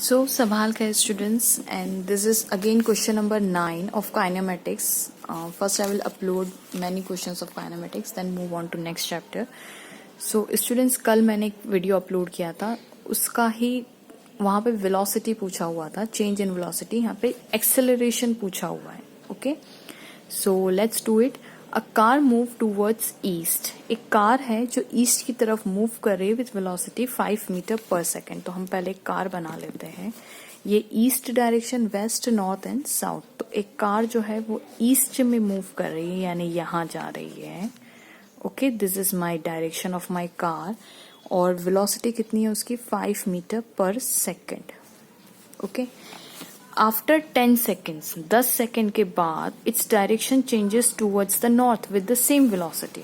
So, Sabhal Khair students, and this is again question number 9 of kinematics. First, I will upload many questions of kinematics, then move on to next chapter. So, students, कल मैंने एक video upload किया था, उसका ही वहाँ पे velocity पूछा हुआ था, चेंज इन वेलोसिटी, यहाँ पे एक्सेलरेशन पूछा हुआ है. Okay, so let's do it. A car move towards east. एक कार है जो ईस्ट की तरफ मूव कर रही है with velocity 5 metre per second. तो हम पहले एक कार बना लेते हैं. ये east direction, west, north and south. तो एक कार जो है वो ईस्ट में मूव कर रही है, यानी यहाँ जा रही है. Okay, this is my direction of my car. और वेलोसिटी कितनी है उसकी? 5 metre per second. Okay, after 10 seconds, 10 second के बाद its direction changes towards the north with the same velocity.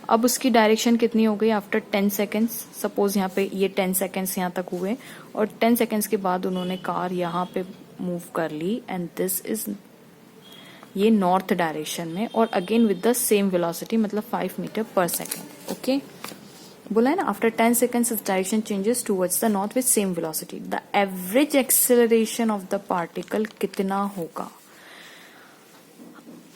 अब उसकी डायरेक्शन कितनी हो गई आफ्टर 10 सेकेंड्स? सपोज यहाँ पे ये 10 सेकेंड्स यहाँ तक हुए और 10 सेकेंड्स के बाद उन्होंने कार यहाँ पे मूव कर ली एंड दिस इज ये नॉर्थ डायरेक्शन में और again with the same velocity, मतलब 5 मीटर पर सेकेंड. ओके, बोला है ना, after 10 seconds direction changes towards the north with same velocity. The average acceleration of the particle कितना होगा?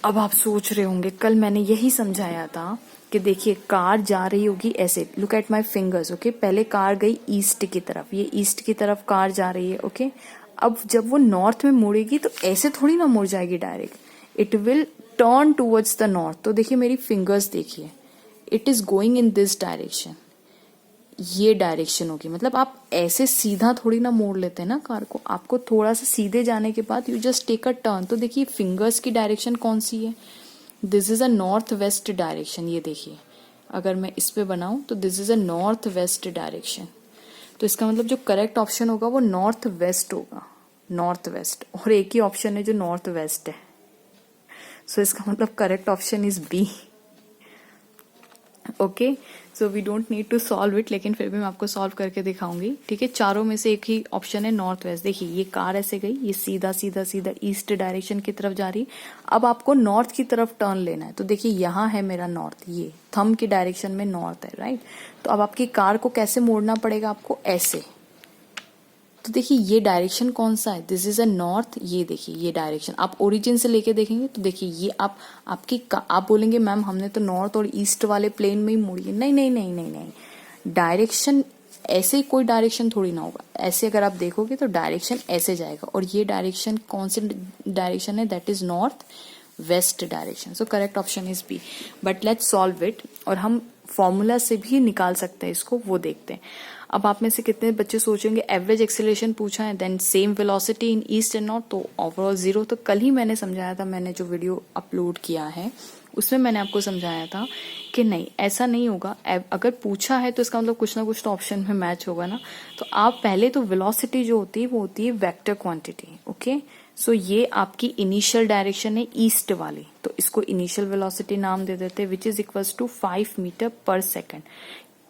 अब आप सोच रहे होंगे, कल मैंने यही समझाया था कि देखिए कार जा रही होगी ऐसे. Look at my fingers. Okay, पहले कार गई ईस्ट की तरफ, ये ईस्ट की तरफ कार जा रही है. ओके, अब जब वो नॉर्थ में मुड़ेगी तो ऐसे थोड़ी ना मुड़ जाएगी direct, it will turn towards the north. तो देखिए मेरी फिंगर्स देखिए, it is going in this direction. ये डायरेक्शन होगी, मतलब आप ऐसे सीधा थोड़ी ना मोड़ लेते हैं ना कार को, आपको थोड़ा सा सीधे जाने के बाद you just take a turn. तो देखिए फिंगर्स की डायरेक्शन कौन सी है? This is a north west direction. ये देखिए, अगर मैं इस पे बनाऊं तो this is a north west direction. तो इसका मतलब जो करेक्ट ऑप्शन होगा वो नॉर्थ वेस्ट होगा, नॉर्थ वेस्ट. और एक ही ऑप्शन है जो नॉर्थ वेस्ट है, सो इसका मतलब correct option is B. Okay, so we don't need to solve it, लेकिन फिर भी मैं आपको सॉल्व करके दिखाऊंगी. ठीक है, चारों में से एक ही ऑप्शन है नॉर्थ वेस्ट. देखिए ये कार ऐसे गई, ये सीधा सीधा सीधा ईस्ट डायरेक्शन की तरफ जा रही. अब आपको नॉर्थ की तरफ टर्न लेना है. तो देखिए यहाँ है मेरा नॉर्थ, ये थंब की डायरेक्शन में नॉर्थ है, राइट. तो अब आपकी कार को कैसे मोड़ना पड़ेगा आपको? ऐसे. तो देखिए ये डायरेक्शन कौन सा है? This is a north. ये देखिए ये डायरेक्शन आप ओरिजिन से लेके देखेंगे तो देखिए ये आप बोलेंगे मैम हमने तो नॉर्थ और ईस्ट वाले प्लेन में ही मोड़ी है. नहीं नहीं नहीं नहीं नहीं, डायरेक्शन ऐसे ही कोई डायरेक्शन थोड़ी ना होगा. ऐसे अगर आप देखोगे तो डायरेक्शन ऐसे जाएगा. और ये डायरेक्शन कौन सी डायरेक्शन है? That is north west direction. So correct option is B. But let's solve it. और हम फॉर्मूला से भी निकाल सकते हैं इसको, वो देखते हैं. अब आप में से कितने बच्चे सोचेंगे एवरेज एक्सेलरेशन पूछा है, then same velocity in east and north, तो ओवरऑल 0. तो कल ही मैंने समझाया था, मैंने जो वीडियो अपलोड किया है उसमें मैंने आपको समझाया था कि नहीं ऐसा नहीं होगा. अगर पूछा है तो इसका मतलब कुछ ना कुछ तो ऑप्शन में मैच होगा ना. तो आप पहले तो वेलोसिटी जो होती है वो होती है वेक्टर क्वांटिटी. ओके, सो ये आपकी इनिशियल डायरेक्शन है ईस्ट वाली, तो इसको इनिशियल वेलोसिटी नाम दे देते हैं, which is equals to 5 metre per second.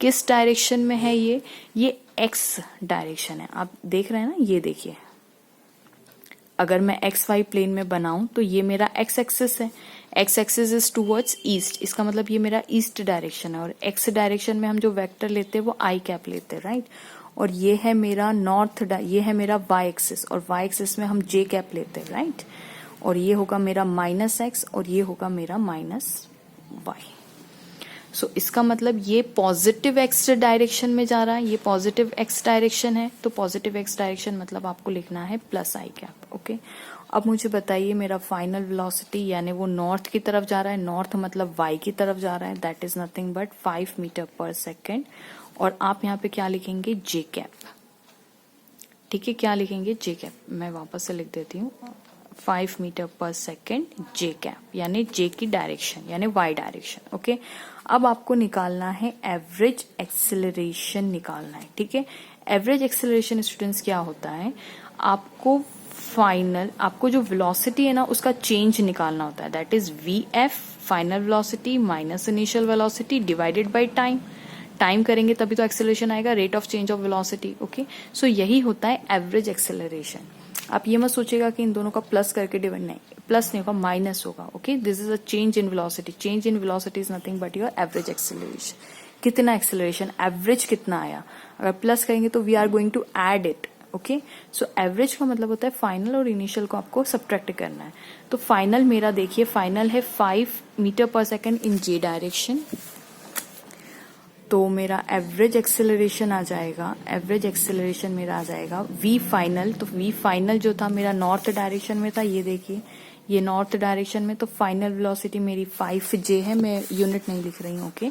किस डायरेक्शन में है ये एक्स डायरेक्शन है. आप देख रहे हैं ना, ये देखिए अगर मैं एक्स वाई प्लेन में बनाऊं तो ये मेरा एक्स एक्सिस है. X axis is towards east, इसका मतलब ये मेरा ईस्ट डायरेक्शन है. और एक्स डायरेक्शन में हम जो वेक्टर लेते हैं वो आई कैप लेते हैं, राइट. और ये है मेरा नॉर्थ, ये है मेरा वाई एक्सिस, और वाई एक्सिस में हम जे कैप लेते हैं, राइट. और ये होगा मेरा माइनस एक्स और ये होगा मेरा माइनस वाई. सो इसका मतलब ये पॉजिटिव एक्स डायरेक्शन में जा रहा है, ये पॉजिटिव एक्स डायरेक्शन है. तो पॉजिटिव एक्स डायरेक्शन मतलब आपको लिखना है प्लस आई कैप. ओके, अब मुझे बताइए मेरा फाइनल वेलोसिटी, यानी वो नॉर्थ की तरफ जा रहा है, नॉर्थ मतलब वाई की तरफ जा रहा है, that is nothing but 5 metre per second. और आप यहाँ पे क्या लिखेंगे? J cap. ठीक है, क्या लिखेंगे? J cap. मैं वापस से लिख देती हूँ, 5 मीटर पर सेकेंड जे कैप, यानी जे की डायरेक्शन यानी वाई डायरेक्शन. ओके, अब आपको निकालना है एवरेज एक्सेलरेशन निकालना है. ठीक है, एवरेज एक्सेलरेशन स्टूडेंट्स क्या होता है? आपको जो वेलोसिटी है ना उसका चेंज निकालना होता है. That is V F final velocity minus initial velocity divided by time. Time करेंगे तभी तो एक्सेलरेशन आएगा, rate of change of velocity. Okay, so यही होता है एवरेज एक्सेलरेशन. आप ये मत सोचेगा कि इन दोनों का प्लस करके डिवाइड, नहीं, प्लस नहीं होगा, माइनस होगा. Okay, this is a change in velocity. Change in velocity is nothing but your average acceleration. कितना एक्सेलरेशन, एवरेज कितना आया? अगर प्लस करेंगे तो we are going to add it. Okay. So average का मतलब होता है फाइनल और इनिशियल को आपको सब्ट्रैक्ट करना है। तो फाइनल मेरा देखिए फाइनल है 5 metre per second in J direction. तो मेरा एवरेज एक्सेलरेशन आ जाएगा, एवरेज एक्सेलरेशन मेरा आ जाएगा v फाइनल। तो v फाइनल जो था मेरा नॉर्थ डायरेक्शन में था, ये देखिए ये नॉर्थ डायरेक्शन में, तो फाइनल वेलोसिटी मेरी 5j है, मैं यूनिट नहीं लिख रही हूँ। ओके,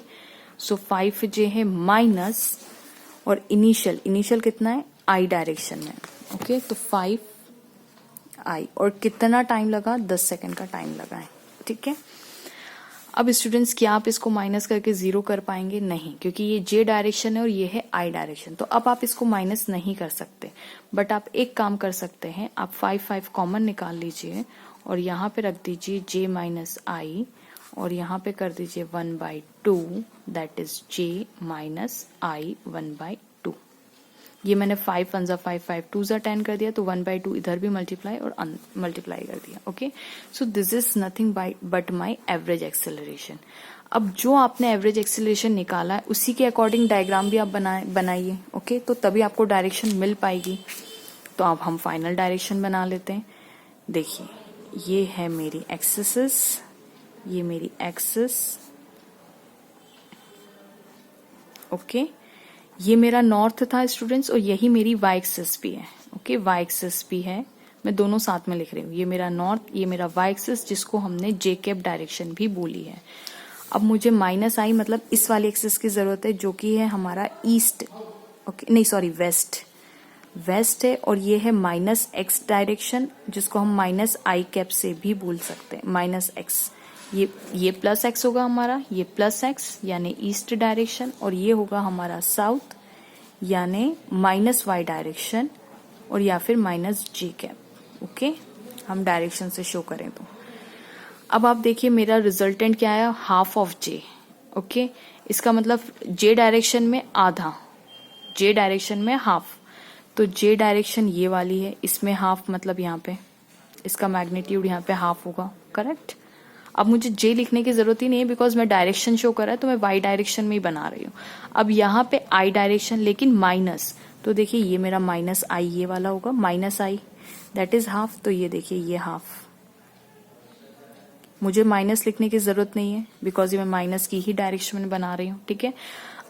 सो 5j है माइनस, और इनिशियल, इनिशियल कितना है i डायरेक्शन में। ओके, तो 5i, और कितना टाइम लगा, 10 सेकंड का टाइम लगा है। ठीक है, अब स्टूडेंट्स क्या आप इसको माइनस करके जीरो कर पाएंगे? नहीं, क्योंकि ये जे डायरेक्शन है और ये है आई डायरेक्शन, तो अब आप इसको माइनस नहीं कर सकते। बट आप एक काम कर सकते हैं, आप 5 कॉमन निकाल लीजिए और यहाँ पे रख दीजिए जे माइनस आई, और यहाँ पे कर दीजिए 1/2, दैट इज जे माइनस आई 1/2। ये मैंने 5 1 5 5 2 10 कर दिया, तो 1/2 इधर भी मल्टीप्लाई और मल्टीप्लाई कर दिया। Okay, so this is nothing but my average acceleration. अब जो आपने एवरेज एक्सेलरेशन निकाला है उसी के अकॉर्डिंग डायग्राम भी आप बनाइए। ओके, तो तभी आपको डायरेक्शन मिल पाएगी। तो अब हम फाइनल डायरेक्शन बना लेते हैं। देखिए ये है मेरी एक्सिस, ये मेरी एक्सिस। ओके, ये मेरा नॉर्थ था स्टूडेंट्स, और यही मेरी वाई एक्सिस भी है। ओके, वाई एक्सिस भी है, मैं दोनों साथ में लिख रही हूँ। ये मेरा नॉर्थ, ये मेरा वाई एक्सिस, जिसको हमने जे कैप डायरेक्शन भी बोली है। अब मुझे माइनस आई मतलब इस वाली एक्सिस की जरूरत है, जो कि है हमारा ईस्ट। ओके, नहीं सॉरी, वेस्ट, वेस्ट है, और ये है माइनस एक्स डायरेक्शन, जिसको हम माइनस आई कैप से भी बोल सकते हैं, माइनस एक्स। ये प्लस एक्स होगा हमारा, ये प्लस एक्स यानी ईस्ट डायरेक्शन, और ये होगा हमारा साउथ यानी माइनस वाई डायरेक्शन, और या फिर माइनस जे कैप। ओके, हम डायरेक्शन से शो करें तो अब आप देखिए मेरा रिजल्टेंट क्या आया, हाफ ऑफ जे। ओके, इसका मतलब जे डायरेक्शन में आधा, जे डायरेक्शन में हाफ, तो जे डायरेक्शन ये वाली है, इसमें हाफ मतलब यहाँ पे इसका मैग्नीट्यूड यहाँ पे हाफ होगा। करेक्ट। अब मुझे जे लिखने की जरूरत ही नहीं है, बिकॉज मैं डायरेक्शन शो कर रहा है तो मैं वाई डायरेक्शन में ही बना रही हूँ। अब यहाँ पे आई डायरेक्शन लेकिन माइनस, तो देखिए ये मेरा माइनस आई ये वाला होगा, minus I that is half. तो ये देखिए ये हाफ, मुझे माइनस लिखने की जरूरत नहीं है बिकॉज ये मैं माइनस की ही डायरेक्शन में बना रही हूँ। ठीक है,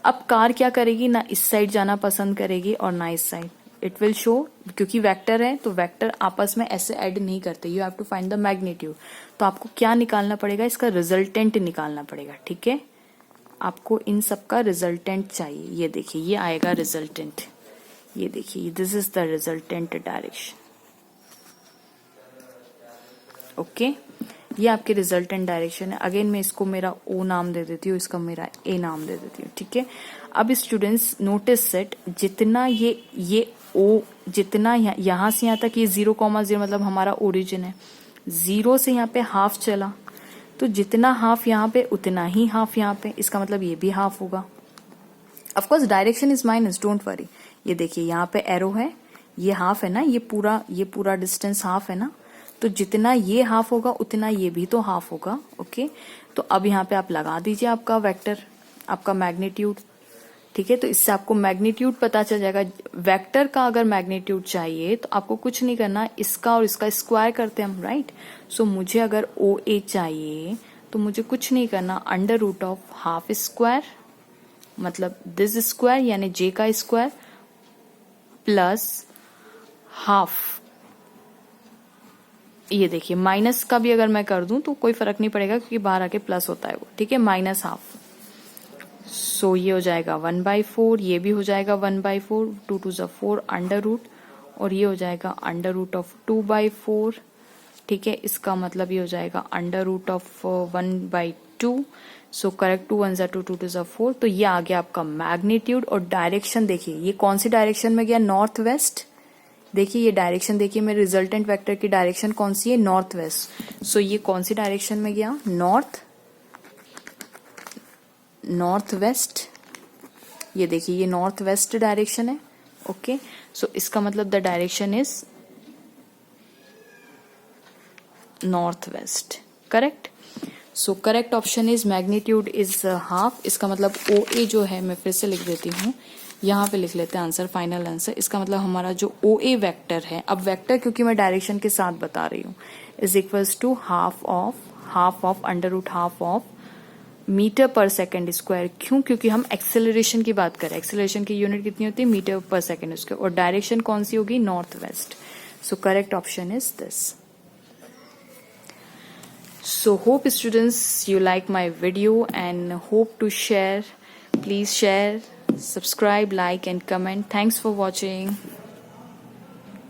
अब कार क्या करेगी, ना इस साइड जाना पसंद करेगी और ना इस साइड। इट विल शो, क्योंकि वेक्टर है तो वेक्टर आपस में ऐसे ऐड नहीं करते, you have to find the magnitude. तो आपको क्या निकालना पड़ेगा, इसका रिजल्टेंट निकालना पड़ेगा। ठीक है, आपको इन सब का रिजल्टेंट चाहिए। ये देखिए ये आएगा रिजल्टेंट, ये देखिए this is the resultant direction. Okay, ये आपके रिजल्टेंट डायरेक्शन है। अगेन मैं इसको मेरा ओ नाम दे देती हूँ, इसका मेरा ए नाम दे देती हूँ। ठीक है, अब स्टूडेंट्स नोटिस सेट, जितना ये ओ, जितना यहाँ से यहाँ तक ये 0,0 मतलब हमारा ओरिजिन है, 0 से यहाँ पे हाफ चला, तो जितना हाफ यहाँ पे उतना ही हाफ यहाँ पे, इसका मतलब ये भी हाफ होगा। Of course direction is minus, don't worry. ये देखिए यहाँ पे एरो है, ये हाफ है ना, ये पूरा डिस्टेंस हाफ है ना, तो जितना ये हाफ होगा उतना ये भी तो हाफ होगा। ओके, तो अब यहाँ पे आप लगा दीजिए आपका वेक्टर, आपका मैग्नीट्यूड। ठीक है, तो इससे आपको मैग्नीट्यूड पता चल जाएगा। वेक्टर का अगर मैग्नीट्यूड चाहिए तो आपको कुछ नहीं करना, इसका और इसका स्क्वायर करते हैं हम, राइट। सो मुझे अगर ओ ए चाहिए तो मुझे कुछ नहीं करना, under root of half square मतलब दिस स्क्वायर यानी जे का स्क्वायर प्लस हाफ। ये देखिए माइनस का भी अगर मैं कर दूं तो कोई फर्क नहीं पड़ेगा, क्योंकि बाहर आके प्लस होता है वो। ठीक है, माइनस हाफ, सो ये हो जाएगा 1/4, ये भी हो जाएगा 1/4, 2 2 4 अंडर रूट, और ये हो जाएगा अंडर रूट ऑफ 2/4। ठीक है, इसका मतलब ये हो जाएगा under root of 1/2। So correct, 2 1 2 2 2 4। तो ये आ गया आपका मैग्नीट्यूड। और डायरेक्शन देखिए ये कौन सी डायरेक्शन में गया, नॉर्थ वेस्ट। देखिए ये डायरेक्शन देखिए, मेरे रिजल्टेंट वेक्टर की डायरेक्शन कौन सी है, नॉर्थ वेस्ट। सो ये कौन सी डायरेक्शन में गया, नॉर्थ वेस्ट। ये देखिए ये नॉर्थ वेस्ट डायरेक्शन है। ओके, सो इसका मतलब the direction is north waste. Correct, so correct option is magnitude is half. इसका मतलब ओ ए जो है, मैं फिर से लिख देती हूँ, यहाँ पे लिख लेते हैं आंसर, फाइनल आंसर। इसका मतलब हमारा जो OA वेक्टर है, अब वेक्टर क्योंकि मैं डायरेक्शन के साथ बता रही हूँ, is equals to half of under root half of metre per second square. क्यों? क्योंकि हम एक्सेलरेशन की बात करें, एक्सेलरेशन की यूनिट कितनी होती है? मीटर पर सेकेंड स्क्वायर, और डायरेक्शन कौन सी होगी? North west. So correct option is this. So hope students you like my video and hope to share. Please share, subscribe, like and comment. Thanks for watching.